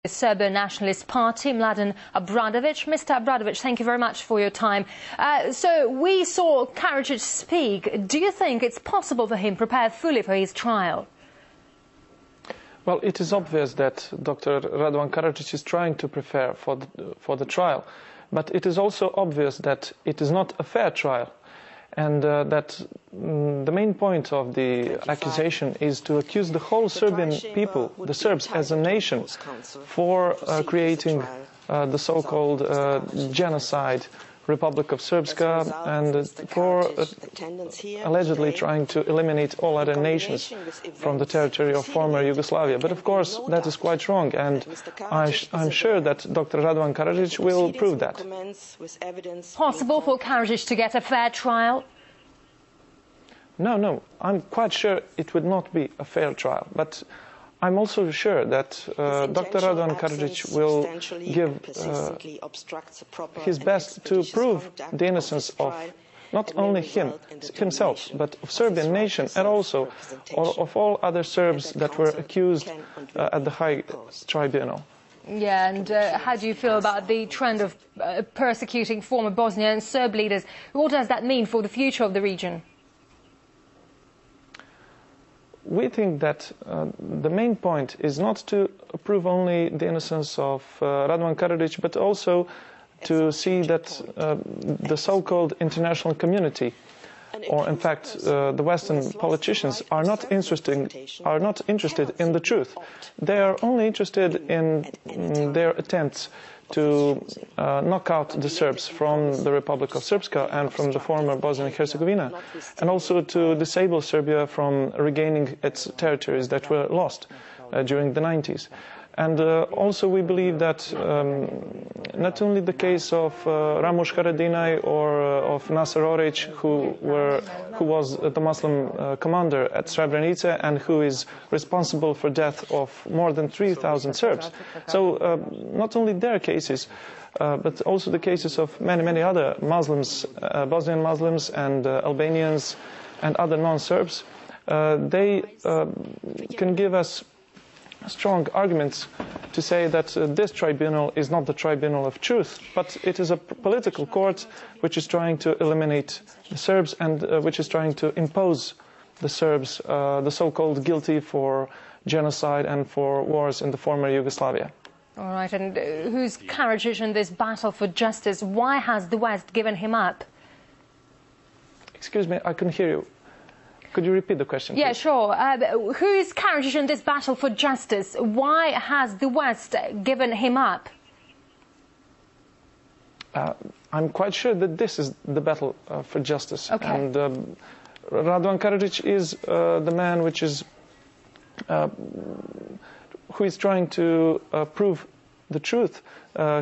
Serbian Nationalist Party, Mladen Obradović. Mr. Obradović, thank you very much for your time. So we saw Karadzhić speak. Do you think it's possible for him to prepare fully for his trial? Well, it is obvious that Dr. Radovan Karadžić is trying to prepare for the trial, but it is also obvious that it is not a fair trial, and that the main point of the accusation is to accuse the whole Serbian people, the Serbs as a nation, for creating the so-called genocide Republic of Srpska, and for allegedly trying to eliminate all other nations from the territory of former Yugoslavia. But of course that is quite wrong, and I'm sure that Dr. Radovan Karadžić will prove that. Possible for Karadzhić to get a fair trial? No, I'm quite sure it would not be a fair trial, but I'm also sure that Dr. Radovan Karadžić will give his best to prove the innocence of not only himself, but of Serbian nation, and also of all other Serbs that were accused at the High Tribunal. Yeah, and how do you feel about the trend of persecuting former Bosnian and Serb leaders? What does that mean for the future of the region? We think that the main point is not to prove only the innocence of Radovan Karadžić, but also to see that the so-called international community, or in fact the Western politicians, are not interested in the truth. They are only interested in their attempts to knock out the Serbs from the Republic of Srpska and from the former Bosnia and Herzegovina, and also to disable Serbia from regaining its territories that were lost during the 90s. And also we believe that not only the case of Ramush Haradinaj or of Nasser Orić, who was the Muslim commander at Srebrenica and who is responsible for death of more than 3,000 Serbs. So not only their cases, but also the cases of many other Muslims, Bosnian Muslims and Albanians and other non-Serbs, they can give us strong arguments to say that this tribunal is not the tribunal of truth, but it is a political court which is trying to eliminate the Serbs and which is trying to impose the Serbs, the so-called guilty for genocide and for wars in the former Yugoslavia. All right, and who's Karadzhić in this battle for justice? Why has the West given him up? Excuse me, I couldn't hear you. Could you repeat the question, please? Yeah, sure. Who is Karadzhić in this battle for justice? Why has the West given him up? I'm quite sure that this is the battle for justice. Okay. And Radovan Karadžić is the man who is trying to prove the truth.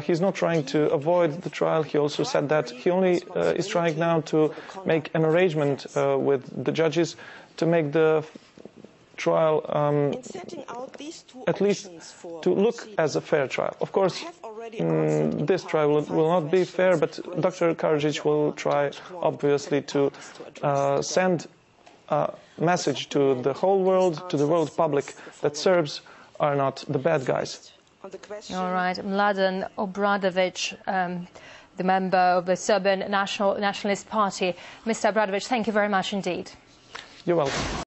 He's not trying to avoid the trial. He also said that he only is trying now to make an arrangement with the judges to make the trial at least to look as a fair trial. Of course, this trial will not be fair, but Dr. Karadžić will try, obviously, to send a message to the whole world, to the world public, that Serbs are not the bad guys. All right, Mladen Obradović, the member of the Serbian Nationalist Party. Mr. Obradović, thank you very much indeed. You're welcome.